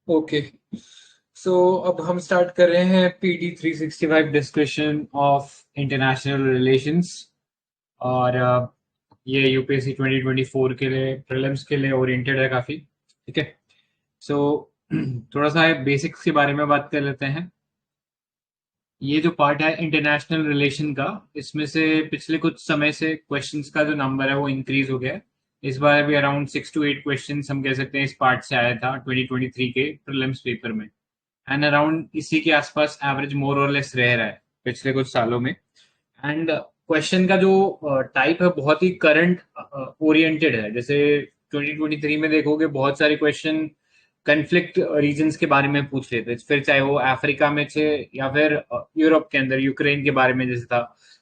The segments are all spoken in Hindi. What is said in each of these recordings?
ओके। सो अब हम स्टार्ट कर रहे हैं PT 365 discussion of international relations. और ये यूपीएससी 2024 के लिए प्रीलिम्स के लिए ओरिएंटेड है काफी। ठीक है। सो थोड़ा सा बेसिक्स के बारे में बात कर लेते हैं। ये जो पार्ट है इंटरनेशनल रिलेशन का, इसमें से पिछले कुछ समय से क्वेश्चंस का जो नंबर है वो इंक्रीज हो गया है। इस बार भी अराउंड 6 to 8 क्वेश्चंस हम कह सकते हैं इस पार्ट से आया था 2023 के प्रीलिम्स पेपर में। एंड अराउंड इसी के आसपास एवरेज मोर और लेस रह रहा है पिछले कुछ सालों में। एंड क्वेश्चन का जो टाइप है बहुत ही करंट ओरिएंटेड है। जैसे 2023 में देखोगे बहुत सारे क्वेश्चन कन्फ्लिक्ट रीजन्स के बारे में पूछ लेते थे, फिर चाहे वो अफ्रीका में थे या फिर यूरोप के अंदर यूक्रेन के बारे में जैसे था।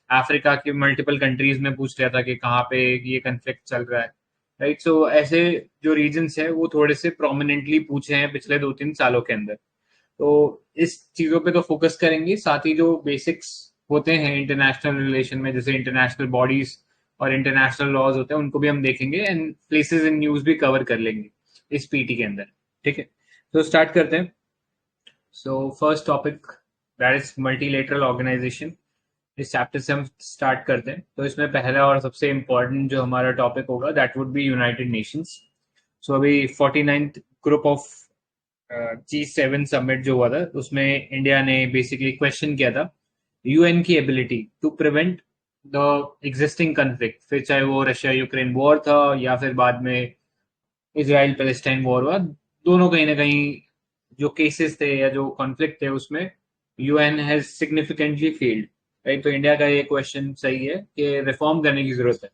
अफ्रीका के मल्टीपल कंट्रीज में पूछ लिया था कि कहाँ पे ये कन्फ्लिक्ट चल रहा है। राइट। सो ऐसे जो रीजन्स है वो थोड़े से प्रोमिनेंटली पूछे हैं पिछले 2-3 सालों के अंदर। तो इस चीजों पे तो फोकस करेंगे, साथ ही जो बेसिक्स होते हैं इंटरनेशनल रिलेशन में जैसे इंटरनेशनल बॉडीज और इंटरनेशनल लॉज होते हैं उनको भी हम देखेंगे एंड प्लेसेस इन न्यूज भी कवर कर लेंगे इस पीटी के अंदर। ठीक है। तो स्टार्ट करते हैं। So first topic that is multilateral organisation. इस चैप्टर से हम स्टार्ट करते हैं। तो इसमें पहला और सबसे इम्पोर्टेंट जो हमारा टॉपिक होगा that would be United Nations. So अभी 49th group of G7 summit जो हुआ था उसमें इंडिया ने बेसिकली क्वेश्चन किया था यूएन की ability to prevent the existing conflict, फिर चाहे वो रशिया यूक्रेन वॉर था या फिर बाद में इसराइल पैलेस्टाइन वॉर हुआ। दोनों कहीं ना कहीं जो केसेस थे या जो कॉन्फ्लिक्ट थे उसमें UN has significantly failed. Right. तो इंडिया का ये क्वेश्चन सही है कि रिफॉर्म करने की जरूरत है।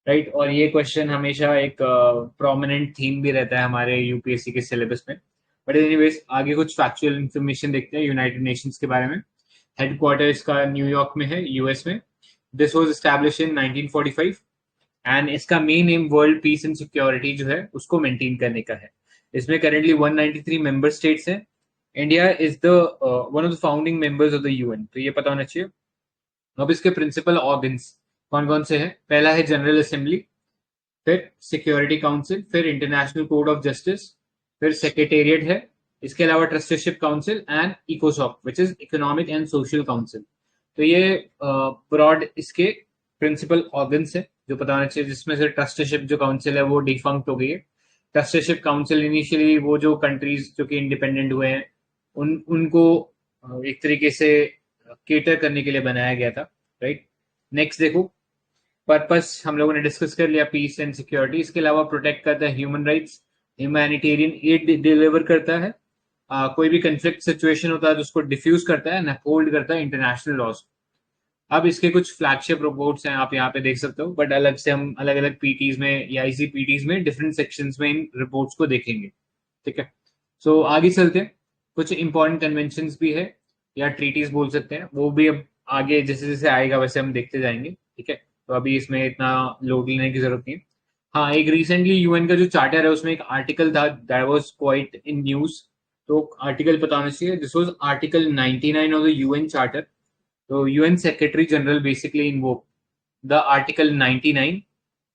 राइट। और ये क्वेश्चन हमेशा एक प्रोमिनेंट थीम भी रहता है हमारे यूपीएससी के सिलेबस में। बट एनीवेज आगे कुछ फैक्चुअल इंफॉर्मेशन देखते हैं यूनाइटेड नेशंस के बारे में। हेडक्वार्टर इसका न्यूयॉर्क में है, यूएस में। This was establish in 1945 and इसका main aim world peace and security जो है उसको मेंटेन करने का है। इसमें करेंटली 193 मेंबर स्टेट्स हैं। India is the one of the founding members of the UN, तो ये पता होना चाहिए। अब इसके प्रिंसिपल ऑर्गन्स कौन कौन से हैं? पहला है जनरल असेंबली, फिर सिक्योरिटी काउंसिल, फिर इंटरनेशनल कोड ऑफ जस्टिस, फिर सेक्रेटेरिएट है। इसके अलावा ट्रस्टीशिप काउंसिल एंड इकोसॉक which is economic and social council. तो ये ब्रॉड इसके प्रिंसिपल ऑर्गन्स है जो पता होना चाहिए, जिसमें से ट्रस्टीशिप जो काउंसिल है वो डिफंक्ट हो गई है। ट्रस्टीशिप काउंसिल इनिशियली वो जो कंट्रीज जो कि इंडिपेंडेंट हुए हैं उनको एक तरीके से केटर करने के लिए बनाया गया था। राइट। नेक्स्ट देखो, पर्पस हम लोगों ने डिस्कस कर लिया, पीस एंड सिक्योरिटी। इसके अलावा प्रोटेक्ट करता है human rights, humanitarian add deliver करता है, कोई भी कंफ्लिक्ट सिचुएशन होता है तो उसको डिफ्यूज करता है, होल्ड करता है इंटरनेशनल लॉज। अब इसके कुछ फ्लैगशिप रिपोर्ट्स हैं, आप यहाँ पे देख सकते हो, बट अलग से हम अलग अलग पीटीज में या इसी पीटीज में डिफरेंट सेक्शंस में इन रिपोर्ट्स को देखेंगे। ठीक है। सो आगे चलते हैं। कुछ इंपॉर्टेंट कन्वेंशन भी है या ट्रीटीज बोल सकते हैं, वो भी अब आगे जैसे जैसे आएगा वैसे हम देखते जाएंगे। ठीक है। तो अभी इसमें इतना लोड लेने की जरूरत नहीं है। हाँ, एक रिसेंटली यूएन का जो चार्टर है उसमें एक आर्टिकल था that was quite in news. तो आर्टिकल पता होना चाहिए, this was article 99 of the UN charter. तो UN secretary general basically invoke the article 99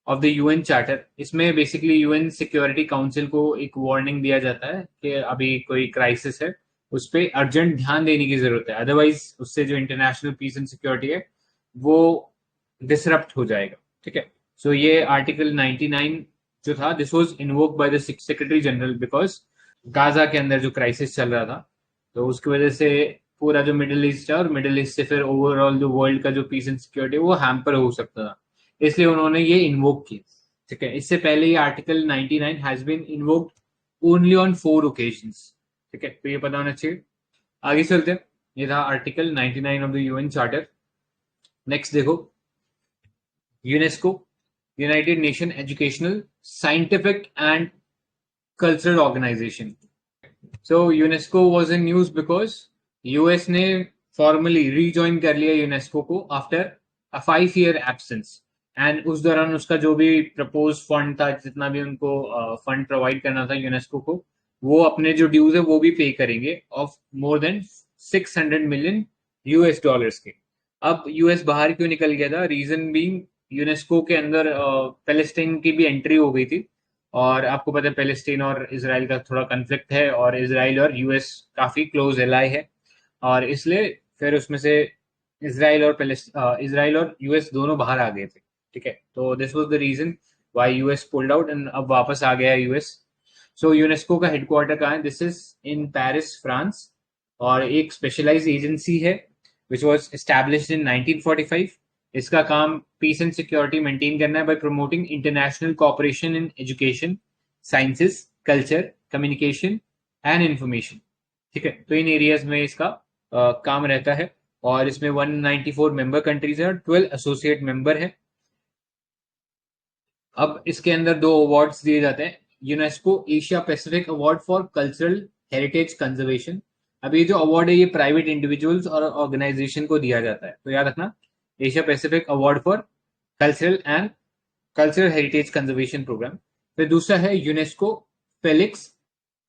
of the UN charter. इसमें बेसिकली यूएन सिक्योरिटी काउंसिल को एक वार्निंग दिया जाता है कि अभी कोई क्राइसिस है, उस पर अर्जेंट ध्यान देने की जरूरत है, अदरवाइज उससे जो इंटरनेशनल पीस एंड सिक्योरिटी है वो डिसरप्ट हो जाएगा। ठीक है। सो ये आर्टिकल 99 जो था this was invoke by the secretary general because Gaza के अंदर जो क्राइसिस चल रहा था, तो उसकी वजह से पूरा जो मिडिल ईस्ट है और मिडिल ईस्ट से फिर ओवरऑल जो वर्ल्ड का जो पीस एंड सिक्योरिटी वो हैम्पर हो सकता था, इसलिए उन्होंने ये इन्वोक किया। ठीक है। इससे पहले ये article 99 has been invoked only on 4 occasions. ठीक है। तो ये पता होना चाहिए। आगे चलते हैं। ये था article 99 of the UN charter. Next देखो, UNESCO, united nation educational scientific and cultural organisation. So UNESCO was in news because US ने फॉर्मली रीजॉइन कर लिया यूनेस्को को after a 5 year absence. And उस दौरान उसका जो भी प्रपोज फंड था, जितना भी उनको फंड प्रोवाइड करना था यूनेस्को को, वो अपने जो ड्यूज है वो भी पे करेंगे of more than 600 million US dollars के। अब यूएस बाहर क्यों निकल गया था? रीजन बीइंग यूनेस्को के अंदर पैलेस्टाइन की भी एंट्री हो गई थी और आपको पता है पैलेस्टीन और इसराइल का थोड़ा कन्फ्लिक्ट है, और इसराइल और यूएस काफी क्लोज एलाई है, और इसलिए फिर उसमें से इसराइल और यूएस दोनों बाहर आ गए थे। ठीक है, तो this was the reason why US pulled out, and अब वापस आ गया यूएस। सो यूनेस्को का हेडक्वार्टर कहाँ है? This is in Paris, France, और एक स्पेशलाइज्ड एजेंसी है विच वाज एस्टैब्लिश्ड इन 1945। इसका काम पीस एंड सिक्योरिटी मेंटेन करना है bye promoting international cooperation in education, sciences, culture, communication and information. ठीक है, तो इन एरियाज में इसका काम रहता है, और इसमें 194 मेंबर कंट्रीज है और 12 एसोसिएट मेंबर है। अब इसके अंदर दो अवार्ड्स दिए जाते हैं। UNESCO Asia Pacific award for cultural heritage conservation. अब ये जो अवार्ड है ये प्राइवेट इंडिविजुअल्स और ऑर्गेनाइजेशन को दिया जाता है, तो याद रखना, Asia Pacific award for cultural heritage conservation programme. फिर दूसरा है UNESCO Felix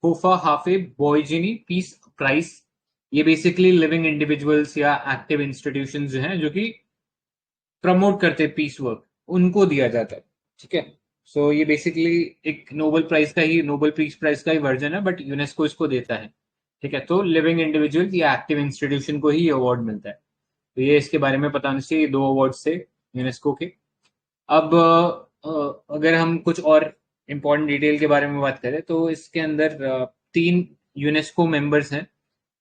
Houphouet Boigny peace prize. ये बेसिकली लिविंग इंडिविजुअल्स या एक्टिव इंस्टीट्यूशंस जो हैं जो कि प्रमोट करते हैं पीस वर्क, उनको दिया जाता है। ठीक है, सो ये बेसिकली एक नोबेल पीस प्राइज का ही वर्जन है, बट यूनेस्को इसको देता है। ठीक है, तो लिविंग इंडिविजुअल या एक्टिव इंस्टीट्यूशन को ही ये अवार्ड मिलता है। तो ये इसके बारे में पता होना चाहिए, दो अवार्ड्स थे यूनेस्को के। अब अगर हम कुछ और इम्पोर्टेंट डिटेल के बारे में बात करें तो इसके अंदर 3 यूनेस्को मेंबर्स हैं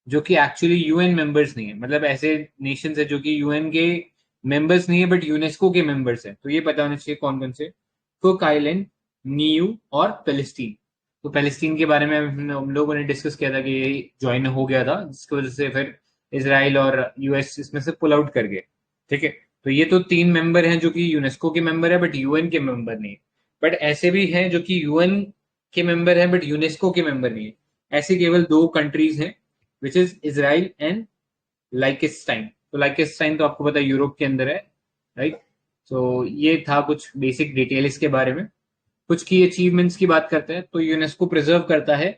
जो कि एक्चुअली यूएन मेंबर्स नहीं है, मतलब ऐसे नेशंस है जो कि यूएन के मेंबर्स नहीं है बट यूनेस्को के मेंबर्स है। तो ये पता होना चाहिए कौन कौन से। कुक आइलैंड, नीयू और पैलेस्टीन। तो पैलेस्टीन के बारे में हम लोगों ने डिस्कस किया था कि ये ज्वाइन हो गया था, जिसकी वजह से फिर इसराइल और यूएस इसमें से पुल आउट कर गए। ठीक है, तो ये तो 3 मेंबर हैं जो कि यूनेस्को के मेंबर है बट यूएन के मेंबर नहीं है। बट ऐसे भी हैं जो कि यूएन के मेंबर है बट यूनेस्को के मेंबर नहीं है। ऐसे केवल 2 कंट्रीज हैं, विच इज इसराइल एंड लाइकेस्टाइन। तो लाइकेस्टाइन तो आपको पता है यूरोप के अंदर है, राइट। तो ये था कुछ बेसिक डिटेल इसके बारे में। कुछ की अचीवमेंट्स की बात करते हैं तो यूनेस्को प्रिजर्व करता है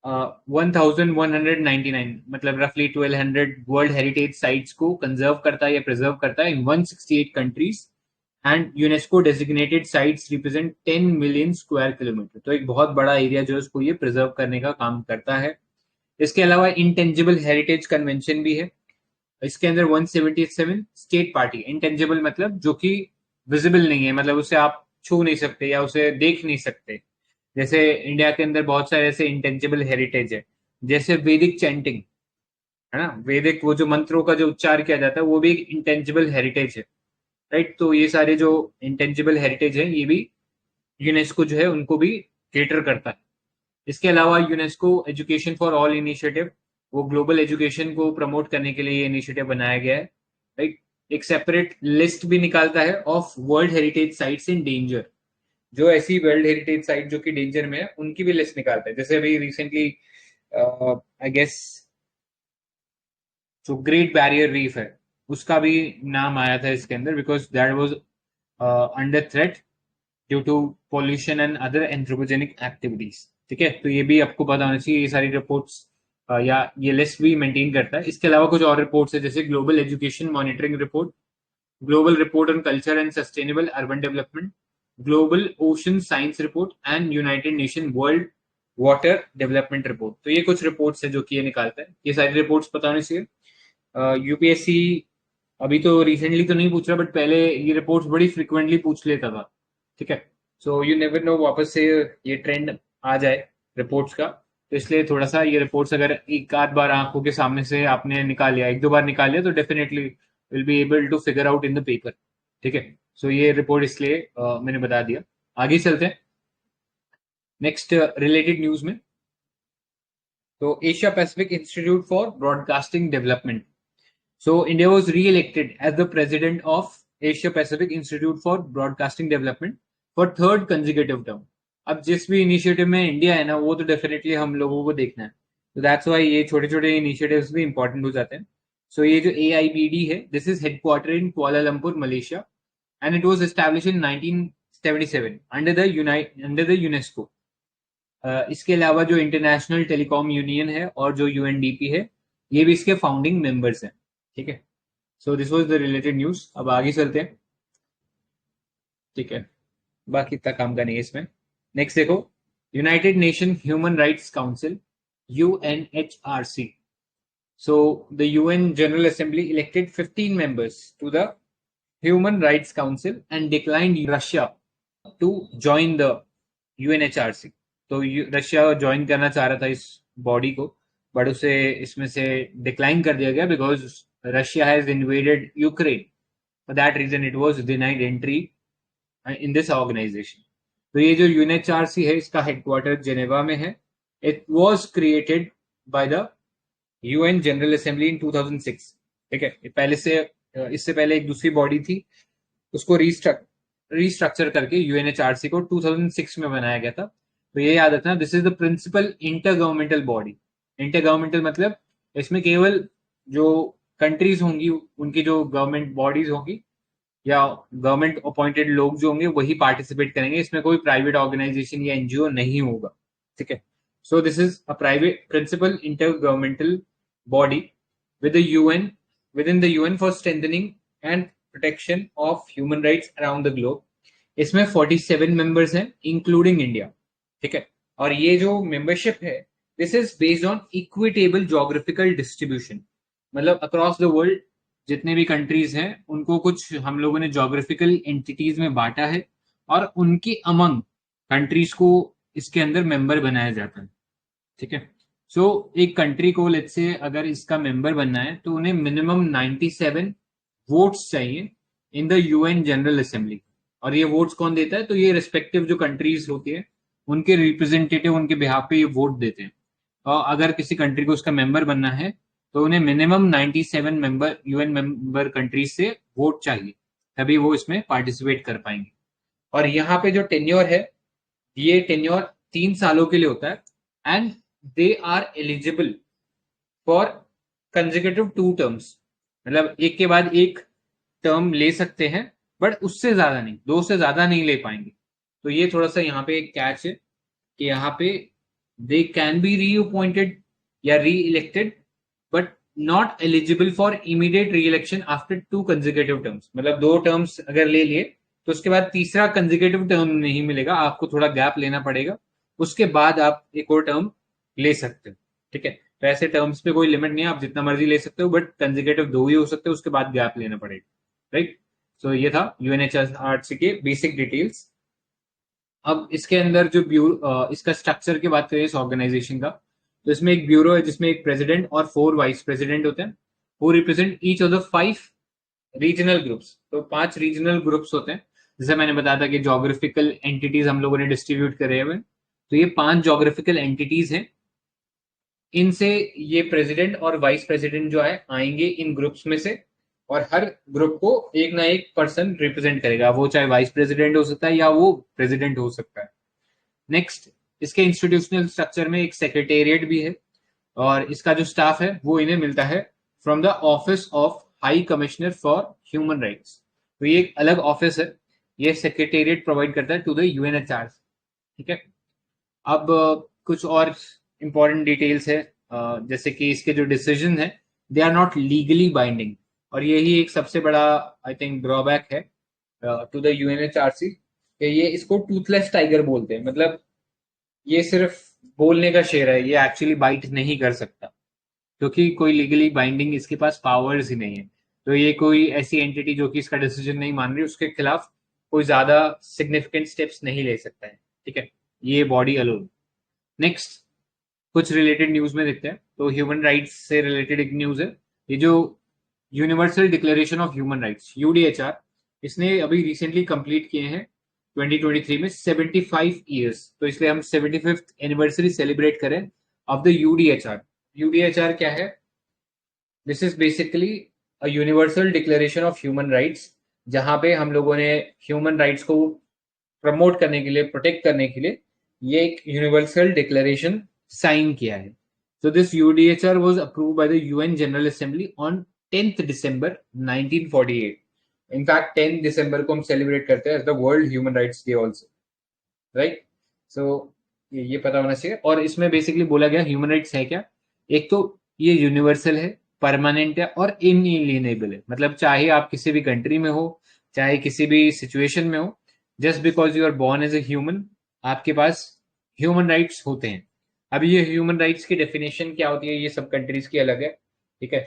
1199, मतलब रफली 1200 वर्ल्ड हेरिटेज साइट्स को कंजर्व करता है या प्रिजर्व करता है इन 168 countries, and UNESCO designated sites represent 10 million square kilometre. तो एक बहुत बड़ा एरिया जो है उसको ये प्रिजर्व करने का काम करता है। इसके अलावा इंटेंजिबल हेरिटेज कन्वेंशन भी है। इसके अंदर 177 स्टेट पार्टी, इंटेंजिबल मतलब जो कि विजिबल नहीं है, मतलब उसे आप छू नहीं सकते या उसे देख नहीं सकते। जैसे इंडिया के अंदर बहुत सारे ऐसे इंटेंजिबल हेरिटेज है, जैसे वैदिक चैंटिंग, है ना, वैदिक वो जो मंत्रों का जो उच्चार किया जाता है वो भी एक इंटेंजिबल हेरिटेज है, राइट। तो ये सारे जो इंटेंजिबल हेरिटेज है ये भी यूनेस्को जो है उनको भी केटर करता है। इसके अलावा UNESCO education for all initiative, वो ग्लोबल एजुकेशन को प्रमोट करने के लिए ये इनिशिएटिव बनाया गया है, राइट। एक सेपरेट लिस्ट भी निकालता है of world heritage sites in danger. जो ऐसी वर्ल्ड हेरिटेज साइट जो कि डेंजर में है उनकी भी लिस्ट निकालता है। जैसे अभी रिसेंटली आई गेस जो ग्रेट बैरियर रीफ है उसका भी नाम आया था इसके अंदर, because that was under threat due to pollution and other anthropogenic activities. ठीक है, तो ये भी आपको पता होना चाहिए। ये सारी रिपोर्ट्स या ये लिस्ट भी मेंटेन करता है। इसके अलावा कुछ और रिपोर्ट्स है, जैसे global education monitoring report, global report on culture and sustainable urban development, global ocean science report and United nation world water development report. तो ये कुछ रिपोर्ट्स है जो कि ये निकालता है। ये सारी रिपोर्ट्स पता होनी चाहिए। यूपीएससी अभी तो रिसेंटली तो नहीं पूछ रहा, बट पहले ये रिपोर्ट्स बड़ी फ्रिक्वेंटली पूछ लेता था। ठीक है, सो यू नेवर नो वापस से ये ट्रेंड आ जाए रिपोर्ट्स का। तो इसलिए थोड़ा सा ये रिपोर्ट्स अगर एक आध बार आंखों के सामने से आपने निकाल लिया, एक दो बार निकाल लिया, तो definitely will be able to figure out in the paper. ठीक है, सो ये रिपोर्ट इसलिए मैंने बता दिया। आगे चलते हैं नेक्स्ट रिलेटेड न्यूज में। तो Asia Pacific institute for broadcasting development, so India was re-elected as the president of Asia Pacific Institute for Broadcasting Development for third consecutive term. अब जिस भी इनिशिएटिव में इंडिया है ना वो तो डेफिनेटली हम लोगों को देखना है, तो दैट्स वाई ये छोटे छोटे इनिशिएटिव्स भी इंपॉर्टेंट हो जाते हैं। सो ये जो AIBD है, this is headquarter in Kuala Lumpur Malaysia, and it was establish in 1977 under the UNESCO. इसके अलावा जो इंटरनेशनल टेलीकॉम यूनियन है और जो UNDP है, ये भी इसके फाउंडिंग मेंबर्स हैं। ठीक है, so this was the related news. अब आगे चलते हैं। ठीक है, बाकी इतना काम का नहीं है इसमें। नेक्स्ट देखो, united nation human rights council, UNHRC. So the UN General Assembly elected 15 members to the Human Rights Council and declined Russia to join the UNHRC. तो रशिया ज्वाइन करना चाह रहा था इस बॉडी को, बट उसे इसमें से डिक्लाइन कर दिया गया because Russia has invaded Ukraine. For that reason it was denied entry in this organisation. तो ये जो यूएनएचआरसी है इसका हेडक्वार्टर जेनेवा में है. It was created by the UN general assembly in 2006. ठीक है, पहले से इससे पहले एक दूसरी बॉडी थी, उसको रिस्ट्रक्चर करके यूएनएचआरसी को 2006 में बनाया गया था. तो ये याद रखना, this is the principal intergovernmental body. Intergovernmental मतलब इसमें केवल जो कंट्रीज होंगी उनकी जो गवर्नमेंट बॉडीज होंगी या गवर्नमेंट अपॉइंटेड लोग जो होंगे वही पार्टिसिपेट करेंगे. इसमें कोई प्राइवेट ऑर्गेनाइजेशन या एनजीओ नहीं होगा. ठीक है, so this is a private principal intergovernmental body within the UN for strengthening and protection of human rights around the globe. इसमें 47 मेंबर्स हैं इंक्लूडिंग इंडिया. ठीक है, और ये जो मेंबरशिप है this is based on equitable geographical distribution. मतलब अक्रॉस द वर्ल्ड जितने भी कंट्रीज हैं उनको कुछ हम लोगों ने जोग्राफिकल एंटिटीज में बांटा है और उनके अमंग कंट्रीज को इसके अंदर मेंबर बनाया जाता है. ठीक है, सो एक कंट्री को लेट्स से अगर इसका मेंबर बनना है तो उन्हें मिनिमम 97 वोट्स चाहिए in the UN general assembly. और ये वोट्स कौन देता है? तो ये रिस्पेक्टिव जो कंट्रीज होती है उनके रिप्रेजेंटेटिव उनके बिहाफ पे ये वोट देते हैं. और अगर किसी कंट्री को उसका मेंबर बनना है तो उन्हें minimum 97 member UN member countries से वोट चाहिए, तभी वो इसमें पार्टिसिपेट कर पाएंगे. और यहाँ पे जो टेन्योर है ये टेन्योर 3 सालों के लिए होता है and they are eligible for consecutive 2 terms. मतलब एक के बाद एक टर्म ले सकते हैं बट उससे ज्यादा नहीं, 2 से ज्यादा नहीं ले पाएंगे. तो ये थोड़ा सा यहाँ पे एक कैच है कि यहाँ पे दे कैन बी री अपॉइंटेड या री elected but not eligible for immediate री इलेक्शन आफ्टर 2 कंसेक्यूटिव टर्म्स. मतलब 2 टर्म्स अगर ले लिए तो उसके बाद तीसरा कंसेक्यूटिव टर्म नहीं मिलेगा, आपको थोड़ा गैप लेना पड़ेगा, उसके बाद आप एक और टर्म ले सकते हो. ठीक है, तो ऐसे टर्म्स पे कोई लिमिट नहीं है, आप जितना मर्जी ले सकते हो बट कंसेक्यूटिव 2 ही हो सकते हो, उसके बाद गैप लेना पड़ेगा. राइट, सो ये था यूएनएचआरसी के बेसिक डिटेल्स. अब इसके अंदर जो ब्यूरो इसका स्ट्रक्चर की बात करें इस ऑर्गेनाइजेशन का, तो इसमें एक ब्यूरो है जिसमें एक प्रेसिडेंट और 4 वाइस प्रेसिडेंट होते हैं who represent each of the 5 regional groups. तो 5 रीजनल ग्रुप्स होते हैं, जैसे मैंने बताया था कि जोग्राफिकल एंटिटीज हम लोगों ने डिस्ट्रीब्यूट करे हुए. तो ये 5 जोग्राफिकल एंटिटीज हैं. इनसे ये प्रेसिडेंट और वाइस प्रेसिडेंट जो है आएंगे इन ग्रुप्स में से और हर ग्रुप को एक ना एक पर्सन रिप्रेजेंट करेगा, वो चाहे वाइस प्रेसिडेंट हो सकता है या वो प्रेसिडेंट हो सकता है. नेक्स्ट, इसके इंस्टीट्यूशनल स्ट्रक्चर में एक सेक्रेटेरिएट भी है और इसका जो स्टाफ है वो इन्हें मिलता है from the office of high commissioner for human rights. तो ये एक अलग ऑफिस है, ये सेक्रेटेरिएट प्रोवाइड करता है टू द यूएनएचआर. ठीक है, अब कुछ और इंपॉर्टेंट डिटेल्स है, जैसे कि इसके जो डिसीजन है they are not legally binding. और यही एक सबसे बड़ा आई थिंक ड्रॉबैक है टू द यूएनएचआरसी कि ये इसको टूथलेस टाइगर बोलते हैं. मतलब ये सिर्फ बोलने का शेर है, ये एक्चुअली बाइट नहीं कर सकता क्योंकि कोई लीगली बाइंडिंग इसके पास पावर्स ही नहीं है. तो ये कोई ऐसी एंटिटी जो कि इसका डिसीजन नहीं मान रही उसके खिलाफ कोई ज्यादा सिग्निफिकेंट स्टेप्स नहीं ले सकता है. ठीक है, ये बॉडी अलोन. नेक्स्ट, कुछ रिलेटेड न्यूज में देखते हैं. तो ह्यूमन राइट्स से रिलेटेड एक न्यूज है, ये जो universal declaration of human rights UDHR, इसने अभी रिसेंटली कंप्लीट किए हैं 2023 में 75 ईयर्स. तो इसलिए हम 75th एनिवर्सरी सेलिब्रेट करें ऑफ द यूडीएचआर. यूडीएचआर क्या है? This is basically a universal declaration of human rights, जहां पे हम लोगों ने ह्यूमन राइट्स को प्रमोट करने के लिए, प्रोटेक्ट करने के लिए ये एक यूनिवर्सल डिक्लेरेशन साइन किया है. So this UDHR was approved by the UN General Assembly on 10th December 1948. In fact, 10 दिसंबर को हम सेलिब्रेट करते हैं as the World Human Rights Day also, right? So ये पता होना चाहिए. और इसमें बेसिकली बोला गया ह्यूमन राइट्स है क्या? एक तो ये यूनिवर्सल है, परमानेंट है और इनएलिएनेबल है. मतलब चाहे आप किसी भी कंट्री में हो, चाहे किसी भी सिचुएशन में हो, just because you are born as a human, आपके पास ह्यूमन राइट्स होते हैं। अब ये ह्यूमन राइट्स की डेफिनेशन क्या होती है, ये सब कंट्रीज की अलग है, ठीक है।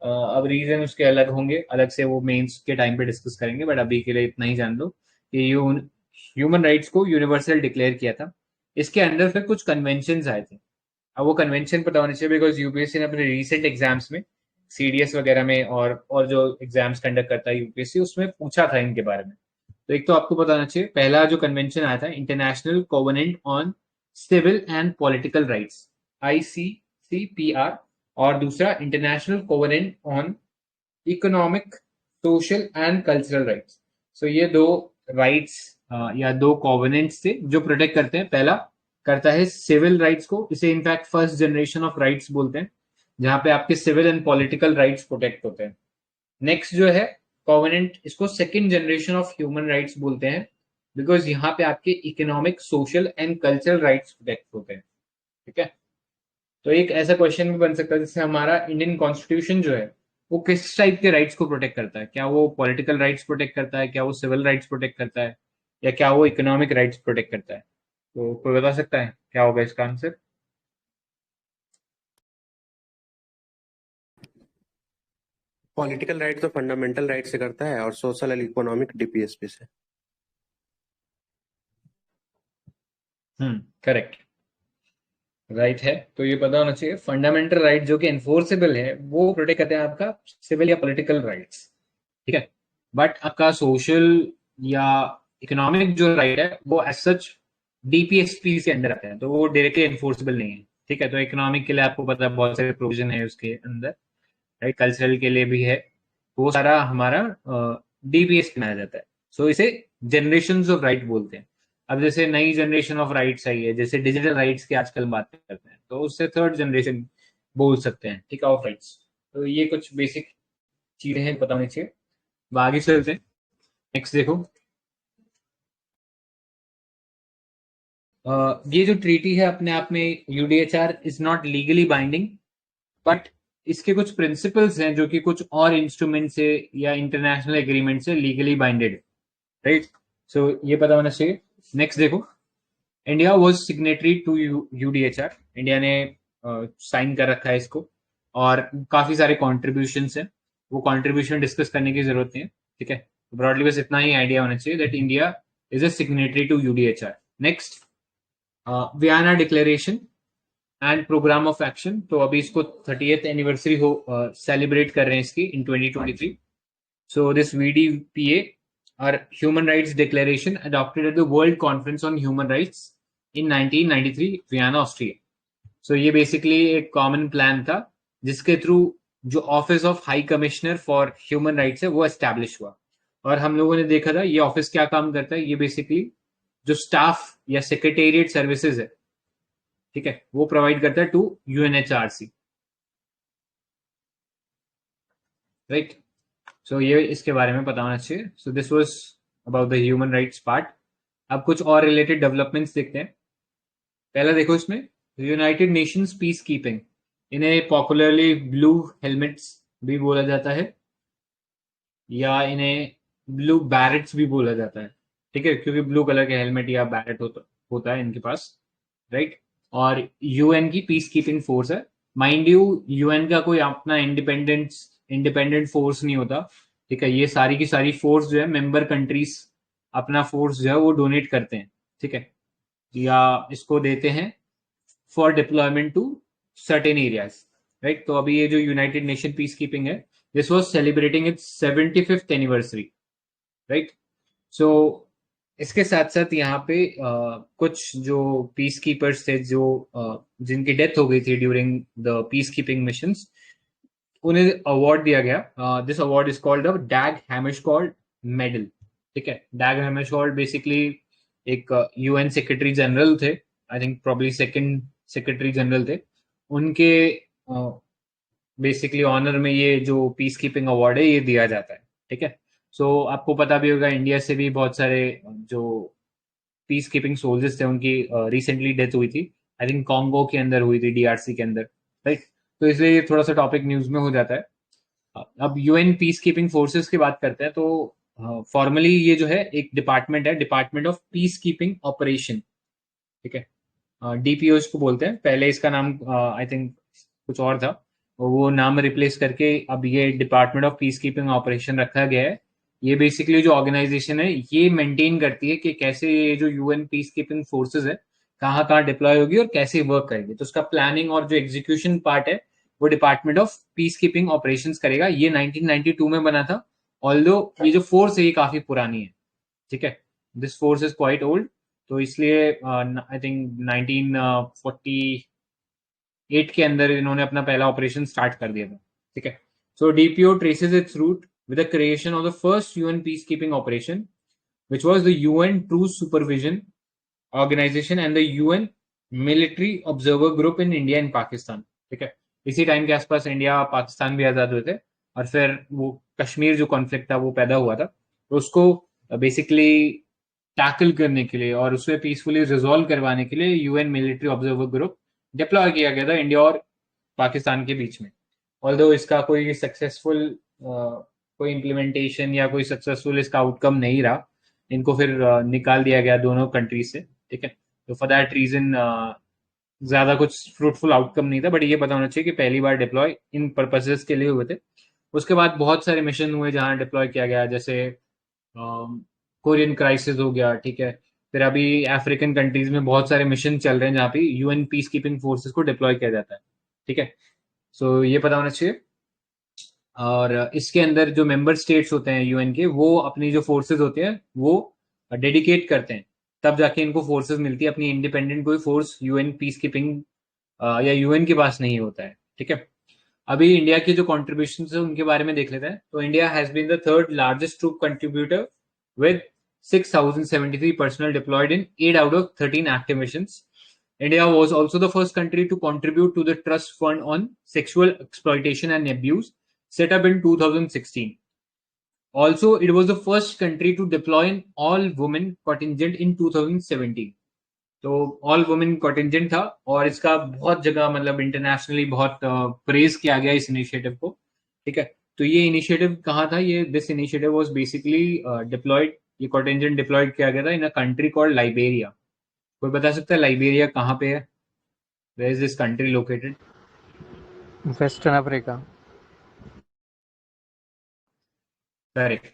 अब रीजन उसके अलग होंगे, अलग से वो मेंस के टाइम पे डिस्कस करेंगे, बट अभी के लिए इतना ही जान लो कि ह्यूमन राइट्स को यूनिवर्सल डिक्लेयर किया था। इसके अंदर फिर कुछ कन्वेंशन आए थे। अब वो कन्वेंशन पता होने चाहिए, बिकॉज यूपीएससी ने अपने रिसेंट एग्जाम्स में, सीडीएस वगैरह में, और जो एग्जाम्स कंडक्ट करता है यूपीएससी, उसमें पूछा था इनके बारे में। तो एक तो आपको पता होना चाहिए, पहला जो कन्वेंशन आया था, international covenant on civil and political rights, ICCPR। और दूसरा international covenant on economic, social and cultural rights. So ये दो राइट्स या दो कोवेनेंट्स थे जो प्रोटेक्ट करते हैं। पहला करता है सिविल राइट्स को, इसे in fact first generation of rights बोलते हैं, जहां पे आपके civil and political rights protect होते हैं। नेक्स्ट जो है कॉवेनेंट, इसको second generation of human rights बोलते हैं, बिकॉज यहाँ पे आपके economic, social and cultural rights protect होते हैं, ठीक है। तो एक ऐसा क्वेश्चन भी बन सकता है, जैसे हमारा इंडियन कॉन्स्टिट्यूशन जो है वो किस टाइप के राइट्स को प्रोटेक्ट करता है, क्या वो पॉलिटिकल राइट्स प्रोटेक्ट करता है, क्या वो सिविल राइट्स प्रोटेक्ट करता है, या क्या वो इकोनॉमिक राइट्स प्रोटेक्ट करता है। तो कोई बता सकता है क्या होगा इसका आंसर? पॉलिटिकल राइट तो फंडामेंटल राइट से करता है, और सोशल एंड इकोनॉमिक DPSP से। करेक्ट, राइट है। तो ये पता होना चाहिए, फंडामेंटल राइट जो कि एनफोर्सेबल है वो प्रोटेक्ट करते हैं आपका सिविल या पॉलिटिकल राइट्स, ठीक है। बट आपका सोशल या इकोनॉमिक जो राइट है वो एज सच DPSP के अंदर आते हैं, तो वो डायरेक्टली एनफोर्सेबल नहीं है, ठीक है। तो इकोनॉमिक के लिए आपको पता है बहुत सारे प्रोविजन है उसके अंदर, राइट। कल्चरल के लिए भी है, वो सारा हमारा DPSP में आ जाता है। सो इसे जनरेशन ऑफ राइट बोलते हैं। अब जैसे नई जनरेशन ऑफ राइट्स आई है, जैसे डिजिटल राइट्स की आजकल बात करते हैं, तो उससे थर्ड जनरेशन बोल सकते हैं, ठीक है, ऑफ राइट्स। तो ये कुछ बेसिक चीजें हैं पता होनी चाहिए। अब आगे चलते हैं, नेक्स्ट देखो। ये जो ट्रीटी है अपने आप में, UDHR is not legally binding, but इसके कुछ प्रिंसिपल्स हैं जो कि कुछ और इंस्ट्रूमेंट से या इंटरनेशनल एग्रीमेंट से लीगली बाइंडेड, राइट। सो ये पता होना चाहिए। नेक्स्ट देखो, India was signatory to UDHR, India ने साइन कर रखा है इसको, और काफी सारे कॉन्ट्रीब्यूशन है, वो कॉन्ट्रीब्यूशन डिस्कस करने की जरूरत नहीं है, ठीक है। ब्रॉडली बस इतना ही आइडिया होना चाहिए that India is a signatory to UDHR। Next, Vienna declaration and programme of action. तो अभी इसको 30th एनिवर्सरी हो सेलिब्रेट कर रहे हैं इसकी इन 2023। सो दिस VDPA और human rights declaration adopted at the world conference on human rights in 1993 Vienna, Austria. So ये बेसिकली एक कॉमन प्लान था जिसके थ्रू जो office of high commissioner for human rights है वो एस्टैब्लिश हुआ। और हम लोगों ने देखा था ये ऑफिस क्या काम करता है, ये बेसिकली जो स्टाफ या सेक्रेटेरिएट सर्विसेज है, ठीक है, वो प्रोवाइड करता है टू UNHRC, राइट। सो ये इसके बारे में पता होना चाहिए। So this was about the human rights part. अब कुछ और रिलेटेड डेवलपमेंट्स देखते हैं। पहला देखो इसमें, यूनाइटेड नेशंस पीस कीपिंग, इन्हें पॉपुलरली ब्लू हेलमेट्स भी बोला जाता है, या इन्हें ब्लू बैरेट्स भी बोला जाता है, ठीक है, क्योंकि ब्लू कलर के हेलमेट या बैरेट होता है इनके पास, राइट। और UN की पीस कीपिंग फोर्स है। माइंड यू, UN का कोई अपना इंडिपेंडेंट फोर्स नहीं होता, ठीक है। ये सारी की सारी फोर्स जो है मेंबर कंट्रीज अपना फोर्स जो है वो डोनेट करते हैं, ठीक है, या इसको देते हैं for deployment to certain areas, right. तो अभी ये जो यूनाइटेड नेशन पीस कीपिंग है, this was celebrating its 75th anniversary, right. So इसके साथ साथ यहाँ पे कुछ जो पीस कीपर्स थे जो जिनकी डेथ हो गई थी during the peace keeping missions, उन्हें अवार्ड दिया गया। This award is called the Dag Hammarskjold medal, ठीक है। डैग हैमरशोल्ड बेसिकली एक UN सेक्रेटरी जनरल थे, I think probably second secretary general थे, उनके बेसिकली ऑनर में ये जो पीस कीपिंग अवार्ड है ये दिया जाता है, ठीक है। सो आपको पता भी होगा इंडिया से भी बहुत सारे जो पीस कीपिंग सोल्जर्स थे उनकी रिसेंटली डेथ हुई थी, आई थिंक कॉन्गो के अंदर हुई थी, DRC के अंदर, राइट। तो इसलिए ये थोड़ा सा टॉपिक न्यूज में हो जाता है। अब UN पीस कीपिंग फोर्सेस की बात करते हैं, तो फॉर्मली ये जो है एक डिपार्टमेंट है, department of peace keeping operation, ठीक है। डीपीओज को बोलते हैं, पहले इसका नाम आई थिंक कुछ और था, वो नाम रिप्लेस करके अब ये department of peace keeping operation रखा गया है। ये बेसिकली जो ऑर्गेनाइजेशन है ये मेंटेन करती है कि कैसे ये जो यूएन पीस कीपिंग फोर्सेज है कहाँ कहाँ डिप्लॉय होगी और कैसे वर्क करेगी। तो उसका प्लानिंग और जो एग्जीक्यूशन पार्ट है वो department of peace keeping operations करेगा। ये 1992 में बना था, ऑल्दो ये जो फोर्स है ये काफी पुरानी है। ठीक है, this force is quite old, तो इसलिए आई थिंक 1948 के अंदर इन्होंने अपना पहला ऑपरेशन स्टार्ट कर दिया था। ठीक है, so DPO traces its root with the creation of the first UN peacekeeping operation, which was the UN Truce Supervision Organization and the UN Military Observer Group in India and Pakistan. ठीक है, इसी टाइम के आसपास इंडिया पाकिस्तान भी आजाद हुए थे और फिर वो कश्मीर जो कॉन्फ्लिक्ट था वो पैदा हुआ था, तो उसको बेसिकली टैकल करने के लिए और उसे पीसफुली रिजॉल्व करवाने के लिए UN military observer group deploy किया गया था इंडिया और पाकिस्तान के बीच में। ऑल्दो इसका कोई सक्सेसफुल कोई इम्प्लीमेंटेशन या कोई सक्सेसफुल इसका आउटकम नहीं रहा, इनको फिर निकाल दिया गया दोनों कंट्रीज से। ठीक है, तो फॉर दैट रीजन ज्यादा कुछ फ्रूटफुल आउटकम नहीं था, बट ये पता होना चाहिए कि पहली बार डिप्लॉय इन पर्पसेस के लिए हुए थे। उसके बाद बहुत सारे मिशन हुए जहां डिप्लॉय किया गया, जैसे कोरियन क्राइसिस हो गया। ठीक है, फिर अभी अफ्रीकन कंट्रीज में बहुत सारे मिशन चल रहे हैं जहाँ पे यूएन पीस कीपिंग फोर्सेस को डिप्लॉय किया जाता है। ठीक है, सो ये पता होना चाहिए। और इसके अंदर जो मेंबर स्टेट्स होते हैं यूएन के, वो अपनी जो फोर्सेस होते हैं वो डेडिकेट करते हैं, तब जाके इनको फोर्सेस मिलती है। अपनी इंडिपेंडेंट कोई फोर्स यूएन पीस कीपिंग या यूएन के पास नहीं होता है। ठीक है, अभी इंडिया के जो कॉन्ट्रीब्यूशन है उनके बारे में देख लेते हैं। तो India has been the third largest troop contributor with 6,073 personnel deployed in 8 out of 13 active missions. India was also the first country to contribute to the Trust Fund on Sexual Exploitation and Abuse, set up in 2016. Also, it was the first country to deploy an all-women contingent in 2017. तो ऑल वुमेन कॉन्टिजेंट था और इसका बहुत जगह मतलब इंटरनेशनली बहुत प्रेज किया गया इस इनिशिएटिव को। ठीक है, तो ये इनिशिएटिव कहाँ था, ये this initiative was basically deployed, ये कॉन्टिजेंट डिप्लॉयड किया गया था in a country called Liberia. कोई बता सकता है लाइबेरिया कहाँ पे है? Where is this country located? Western Africa. Correct.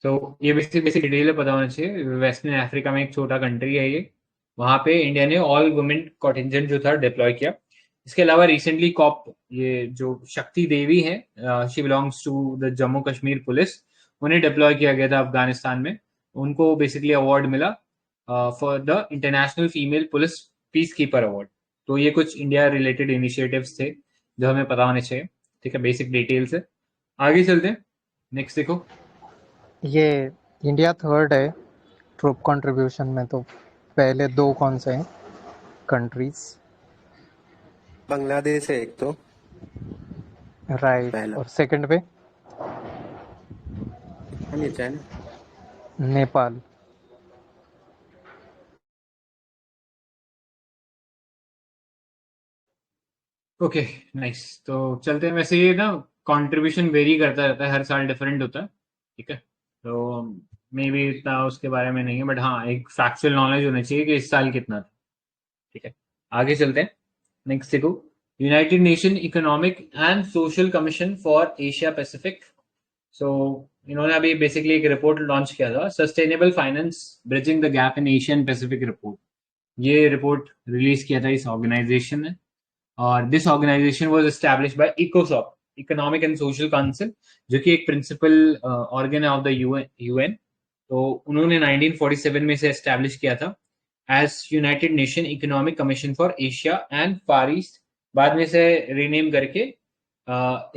तो ये बेसिक बेसिक डिटेल पता होना चाहिए। वेस्टर्न अफ्रीका में एक छोटा कंट्री है ये, वहां पे इंडिया ने ऑल वुमेन कॉन्टिजेंट जो था डिप्लॉय किया। इसके अलावा रिसेंटली कॉप, ये जो शक्ति देवी है, she belongs to the Jammu Kashmir police, उन्हें डिप्लॉय किया गया था अफगानिस्तान में। उनको बेसिकली अवार्ड मिला for the international female police peacekeeper award. तो ये कुछ इंडिया रिलेटेड इनिशिएटिव्स थे जो हमें पता होने चाहिए। ठीक है, बेसिक डिटेल्स है। आगे चलते हैं, नेक्स्ट देखो। ये इंडिया थर्ड है ट्रूप कंट्रीब्यूशन में, तो पहले दो कौन से हैं कंट्रीज? बांग्लादेश है एक तो राइट, पहला, और सेकंड पे नहीं चाइना। नेपाल। Okay, nice. तो चलते हैं। वैसे ये ना कंट्रीब्यूशन वेरी करता रहता है, हर साल डिफरेंट होता है। ठीक है, तो मे बी इतना उसके बारे में नहीं है, बट हाँ एक फैक्चुअल नॉलेज होना चाहिए कि इस साल कितना था। ठीक है, आगे चलते हैं। नेक्स्ट देखो, united nation economic and social commission for Asia Pacific. So इन्होंने अभी बेसिकली एक रिपोर्ट लॉन्च किया था, sustainable finance bridging the gap in Asian Pacific report. ये रिपोर्ट रिलीज किया था इस ऑर्गेनाइजेशन ने, और this organisation was established by इकोसॉक, इकोनॉमिक एंड सोशल काउंसिल, जो कि एक प्रिंसिपल ऑर्गन है ऑफ द यूएन। तो उन्होंने 1947 में से एस्टैब्लिश किया था as united nation economic commission for Asia and far east. बाद में से रीनेम करके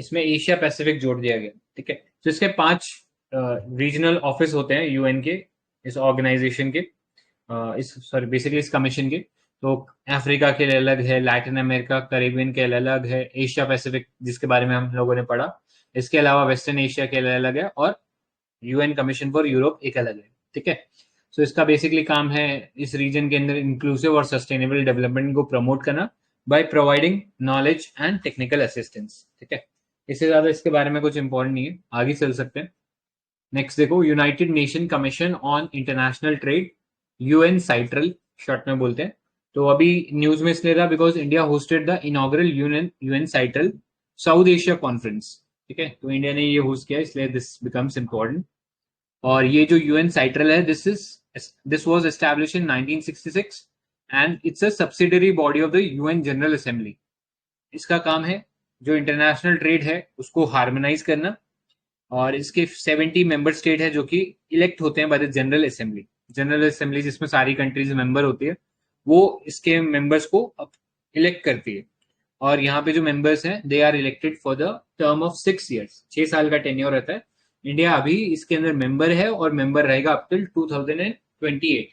इसमें एशिया पैसिफिक जोड़ दिया गया। ठीक है, तो इसके 5 रीजनल ऑफिस होते हैं यूएन के, इस ऑर्गेनाइजेशन के, इस सॉरी बेसिकली इस कमीशन के। तो अफ्रीका के लिए अलग है, लैटिन अमेरिका कैरिबियन के लिए अलग है, एशिया पैसिफिक जिसके बारे में हम लोगों ने पढ़ा, इसके अलावा वेस्टर्न एशिया के लिए अलग है, और यूएन कमीशन फॉर यूरोप एक अलग है। ठीक है, सो इसका बेसिकली काम है इस रीजन के अंदर इंक्लूसिव और सस्टेनेबल डेवलपमेंट को प्रमोट करना by providing knowledge and technical assistance. ठीक है, इससे ज्यादा इसके बारे में कुछ इंपॉर्टेंट नहीं है, आगे चल सकते हैं। नेक्स्ट देखो, united nation commission on international trade, UNCITRAL. Short में बोलते हैं। तो अभी न्यूज में इसलिए था because India hosted the inaugural UNCITRAL south Asia conference. ठीक है, तो इंडिया ने ये होस्ट किया, इसलिए दिस बिकम्स इम्पोर्टेंट। और ये जो यूएन साइटल है, this was establish in 1966 and it's a subsidiary body of the UN general assembly. इसका काम है जो इंटरनेशनल ट्रेड है उसको हार्मोनाइज करना, और इसके 70 मेंबर स्टेट है जो कि इलेक्ट होते हैं by the general assembly. General assembly जिसमें सारी कंट्रीज मेंबर होती है, वो इसके मेंबर्स को इलेक्ट करती है। और यहाँ पे जो मेंबर्स हैं they are elected for the term of 6 years, 6 साल का टेन्योर रहता है। इंडिया अभी इसके अंदर मेंबर है और मेंबर रहेगा अप टिल 2028।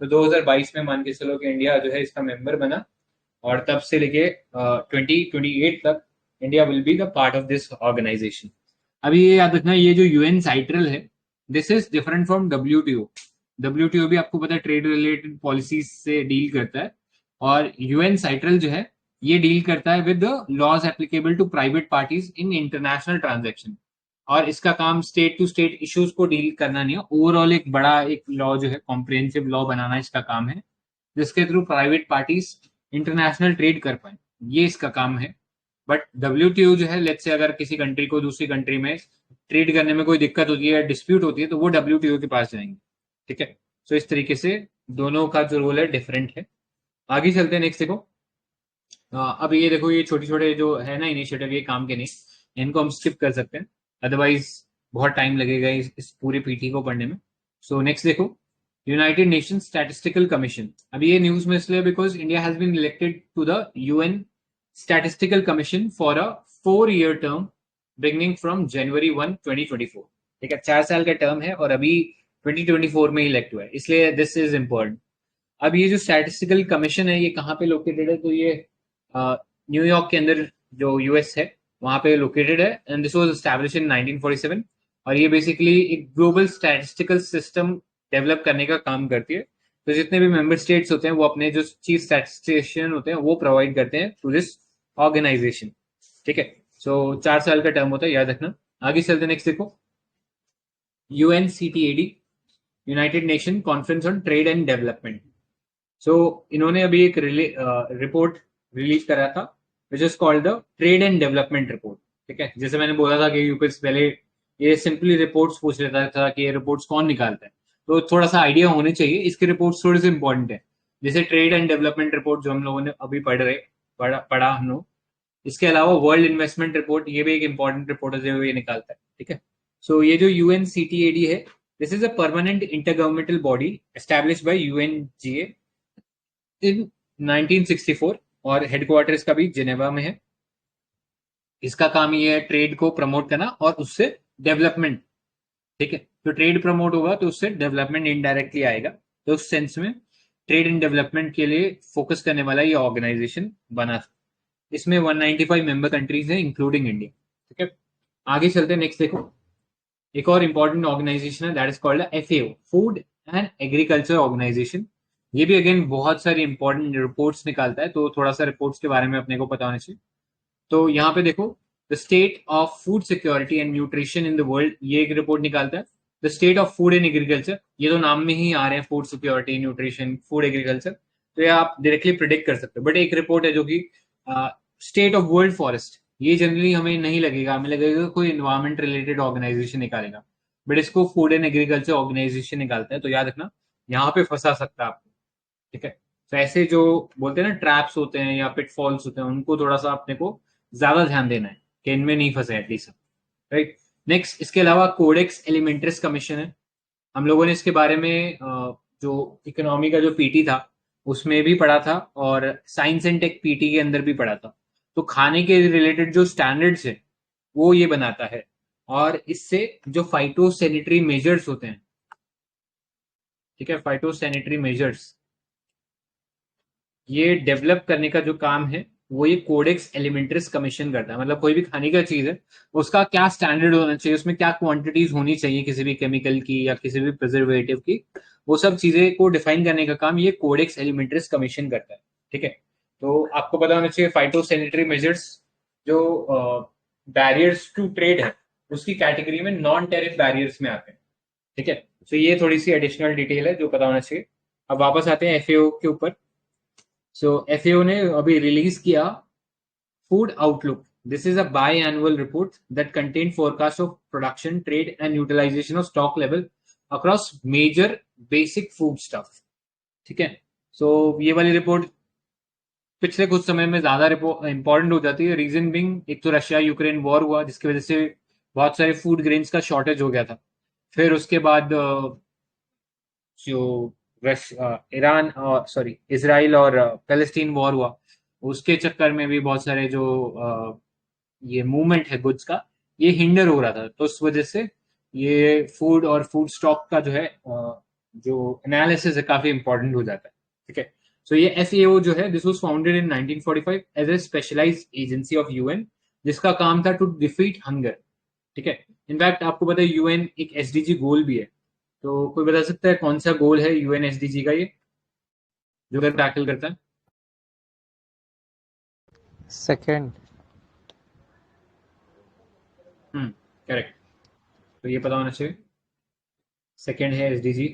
तो 2022 में मान के चलो कि इंडिया जो है इसका मेंबर बना, और तब से लेके 2028 तक India will be the part of this organisation. अभी ये याद रखना, ये जो यूएन साइट्रल है this is different from WTO. WTO भी आपको पता है ट्रेड रिलेटेड पॉलिसीज से डील करता है, और यूएन साइट्रल जो है ये डील करता है with the laws applicable to private parties in international transaction. और इसका काम स्टेट टू स्टेट इश्यूज को डील करना नहीं है, ओवरऑल एक बड़ा एक लॉ जो है कॉम्प्रिहेंसिव लॉ बनाना इसका काम है, जिसके through private parties international trade कर पाए, ये इसका काम है। बट डब्ल्यूटीओ जो है, लेट्स से अगर किसी कंट्री को दूसरी कंट्री में ट्रेड करने में कोई दिक्कत होती है या डिस्प्यूट होती है तो वो डब्ल्यूटीओ के पास जाएंगे। ठीक है, तो इस तरीके से दोनों का जो रोल है डिफरेंट है। आगे चलते हैं, नेक्स्ट देखो। अब ये देखो, ये छोटे छोटे जो है ना इनिशिएटिव, ये काम के नहीं, इनको हम स्किप कर सकते हैं, अदरवाइज बहुत टाइम लगेगा इस पूरे पीटी को पढ़ने में। सो नेक्स्ट देखो, यूनाइटेड नेशन स्टैटिस्टिकल कमीशन। अभी ये न्यूज में इसलिए because India has been elected to the UN statistical commission for a 4-year term beginning from January 1, 2024। ठीक है, 4 साल का टर्म है और अभी 2024 में इलेक्ट हुआ है, इसलिए दिस इज इम्पोर्टेंट। अब ये जो स्टैटिस्टिकल कमीशन है ये कहाँ पे लोकेटेड है, तो ये न्यूयॉर्क के अंदर जो यूएस है वहां पे लोकेटेड है, एंड दिस वाज एस्टैब्लिश इन 1947। और ये बेसिकली एक ग्लोबल स्टैटिस्टिकल सिस्टम डेवलप करने का काम करती है। तो जितने भी मेंबर स्टेट्स होते हैं वो अपने जो चीफ स्टैटिस्टिशियन होते हैं वो प्रोवाइड करते हैं टू दिस ऑर्गेनाइजेशन। ठीक है, सो 4 साल का टर्म होता है, याद रखना। आगे चलते नेक्स्ट देखो, UNCTAD, united nation conference on trade and development. So इन्होंने अभी एक रिपोर्ट रिलीज करा था which is called the trade and development report. ठीक है, जैसे मैंने बोला था कि यूपीएस पहले ये सिंपली रिपोर्ट्स पूछ लेता था कि ये रिपोर्ट्स कौन निकालता है, तो थोड़ा सा आइडिया होने चाहिए। इसके रिपोर्ट्स थोड़े से इंपॉर्टेंट है, जैसे ट्रेड एंड डेवलपमेंट रिपोर्ट जो हम लोगों ने अभी पढ़ा हम लोग। इसके अलावा वर्ल्ड इन्वेस्टमेंट रिपोर्ट, ये भी एक इंपॉर्टेंट रिपोर्ट है जो ये निकालता है। ठीक है, सो ये जो यूएनसीटीएडी है, this is a permanent intergovernmental body establish by UNGA in 1964, और हेडक्वार्टर इसका भी जिनेवा में है। इसका काम ये है ट्रेड को प्रमोट करना और उससे डेवलपमेंट। ठीक है, तो ट्रेड प्रमोट होगा तो उससे डेवलपमेंट इनडायरेक्टली आएगा, तो उस सेंस में ट्रेड एंड डेवलपमेंट के लिए फोकस करने वाला ये ऑर्गेनाइजेशन बना था। इसमें 195 मेंबर कंट्रीज हैं इंक्लूडिंग इंडिया। ठीक है, आगे चलते हैं, नेक्स्ट देखो, एक और इंपॉर्टेंट ऑर्गेनाइजेशन है that is called FAO, food and agriculture organisation. ये भी अगेन बहुत सारी इंपॉर्टेंट रिपोर्ट्स निकालता है, तो थोड़ा सा रिपोर्ट्स के बारे में अपने को पता होना चाहिए। तो यहाँ पे देखो, the state of food security and nutrition in the world, ये एक रिपोर्ट निकालता है। The state of food and agriculture, ये तो नाम में ही आ रहे हैं, food security, nutrition, food agriculture, तो ये आप डायरेक्टली प्रिडिक्ट कर सकते हो। बट एक रिपोर्ट है जो कि स्टेट ऑफ वर्ल्ड फॉरेस्ट, ये जनरली हमें नहीं लगेगा, हमें लगेगा कोई एनवायरमेंट रिलेटेड ऑर्गेनाइजेशन निकालेगा, बट इसको फूड एंड एग्रीकल्चर ऑर्गेनाइजेशन निकालता है, तो याद रखना यहाँ पे फंसा सकता है आपको। ठीक है, तो ऐसे जो बोलते हैं ना ट्रैप्स होते हैं या पिटफॉल्स होते हैं, उनको थोड़ा सा अपने को ज्यादा ध्यान देना है कि इनमें नहीं फंसे एटलीस्ट। राइट, नेक्स्ट, इसके अलावा कोडेक्स एलिमेंट्रिस कमीशन है। हम लोगों ने इसके बारे में जो इकोनॉमी का जो पीटी था उसमें भी पढ़ा था, और साइंस एंड टेक पीटी के अंदर भी पढ़ा था। तो खाने के रिलेटेड जो स्टैंडर्ड्स है वो ये बनाता है, और इससे जो फाइटो सैनिटरी मेजर्स होते हैं, ठीक है, फाइटो सैनिटरी मेजर्स, ये डेवलप करने का जो काम है वो ये कोडेक्स एलिमेंट्रिस कमीशन करता है। मतलब कोई भी खाने का चीज है उसका क्या स्टैंडर्ड होना चाहिए, उसमें क्या क्वांटिटीज होनी चाहिए किसी भी केमिकल की या किसी भी प्रिजर्वेटिव की, वो सब चीजें को डिफाइन करने का काम ये कोडेक्स एलिमेंट्रिस कमीशन करता है। ठीक है, तो आपको पता होना चाहिए फाइटो सैनिटरी मेजर्स जो बैरियर्स टू ट्रेड है उसकी कैटेगरी में नॉन टेरिफ बैरियर्स में आते हैं। ठीक है, तो ये थोड़ी सी एडिशनल डिटेल है जो पता होना चाहिए। अब वापस आते हैं एफएओ के ऊपर। सो एफएओ ने अभी रिलीज किया food outlook. This is a biannual report that contain forecast of production, trade and utilisation of stock level across major basic foodstuff. ठीक है, सो ये वाली रिपोर्ट पिछले कुछ समय में ज्यादा इंपॉर्टेंट हो जाती है। रीजन बिंग, एक तो रशिया यूक्रेन वॉर हुआ जिसकी वजह से बहुत सारे फूड ग्रेन्स का शॉर्टेज हो गया था। फिर उसके बाद जो ईरान और सॉरी इसराइल और पैलेस्टीन वॉर हुआ, उसके चक्कर में भी बहुत सारे जो ये मूवमेंट है गुड्स का, ये हिंडर हो रहा था। तो उस वजह से ये फूड और फूड स्टॉक का जो है जो एनालिसिस है काफी इंपॉर्टेंट हो जाता है। ठीक है, सो ये एफएओ जो है, this was founded in 1945 as a specialised agency of UN, जिसका काम था टू डिफीट हंगर। ठीक है, इनफैक्ट आपको पता है यूएन एक एसडीजी गोल भी है। तो कोई बता सकता है कौन सा गोल है यूएन एसडीजी का, ये जो अगर टैकल करता है? सेकंड। करेक्ट, तो ये पता होना चाहिए। सेकंड है एसडीजी।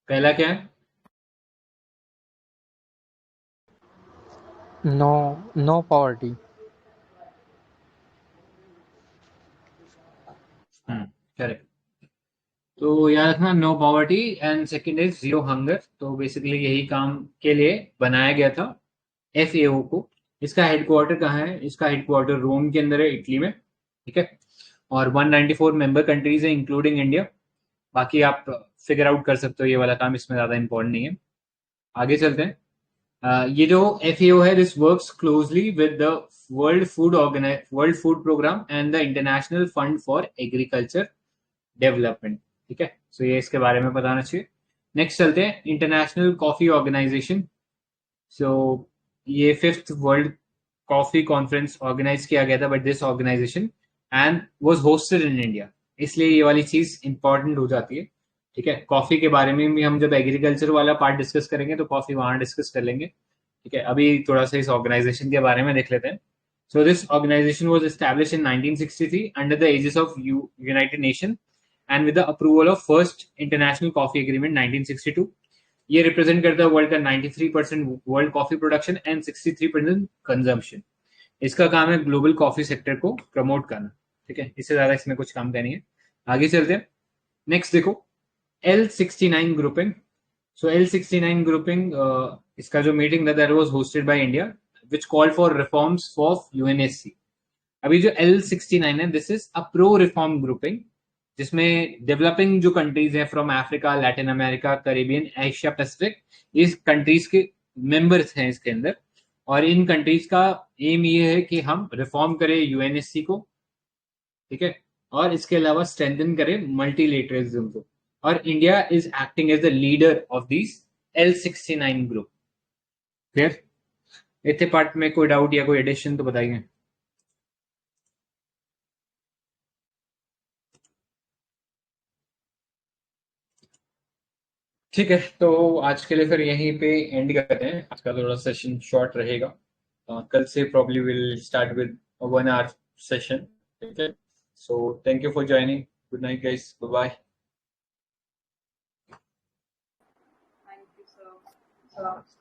पहला क्या है? No no poverty. करेक्ट, तो याद रखना no poverty and second is zero hunger. तो बेसिकली यही काम के लिए बनाया गया था एफएओ को। इसका हेडक्वार्टर कहाँ है? इसका हेडक्वार्टर रोम के अंदर है, इटली में। ठीक है, और 194 मेंबर कंट्रीज है इंक्लूडिंग इंडिया। बाकी आप फिगर आउट कर सकते हो, ये वाला काम इसमें ज्यादा इंपॉर्टेंट नहीं है। आगे चलते हैं। ये जो एफएओ है, this works closely with the world food programme and the international fund for agriculture development. ठीक है, सो ये इसके बारे में बताना चाहिए। नेक्स्ट चलते हैं इंटरनेशनल कॉफी ऑर्गेनाइजेशन। सो ये 5th world coffee conference organise किया गया था by this organisation and was hosted in India. इसलिए ये वाली चीज इंपॉर्टेंट हो जाती है। ठीक है, कॉफी के बारे में भी हम जब एग्रीकल्चर वाला पार्ट डिस्कस करेंगे तो कॉफी वहां डिस्कस कर लेंगे। ठीक है, अभी थोड़ा सा इस ऑर्गेनाइजेशन के बारे में देख लेते हैं। So this organization was established in 1963 under the aegis of United Nations and with the approval of first International Coffee Agreement 1962. ये रिप्रेजेंट करता है वर्ल्ड का 93% world coffee production and 63% consumption. इसका काम है ग्लोबल कॉफी सेक्टर को प्रमोट करना। ठीक है, इससे ज्यादा इसमें कुछ काम का नहीं है। आगे चलते हैं। नेक्स्ट देखो L69 ग्रुपिंग। सो L69 ग्रुपिंग, इसका जो मीटिंग था that was hosted by India which called for reforms of UNSC. अभी जो L69 है, this is a pro reform grouping जिसमें डेवलपिंग जो कंट्रीज हैं from Africa, Latin America, Caribbean, Asia Pacific, इस कंट्रीज के मेंबर्स हैं इसके अंदर। और इन कंट्रीज का एम ये है कि हम रिफॉर्म करें यूएनएससी को। ठीक है, और इसके अलावा स्ट्रेंथन करें मल्टीलेटरलिज्म को। और India is acting as the leader of this L69 group. Clear? इतने पार्ट में कोई डाउट या कोई एडिशन तो बताइए। ठीक है, तो आज के लिए फिर यहीं पे एंड करते हैं। आज का थोड़ा सेशन शॉर्ट रहेगा। कल से probably will start with 1 hour session. ठीक है, so thank you for joining. Good night guys, bye bye. Thank you, sir.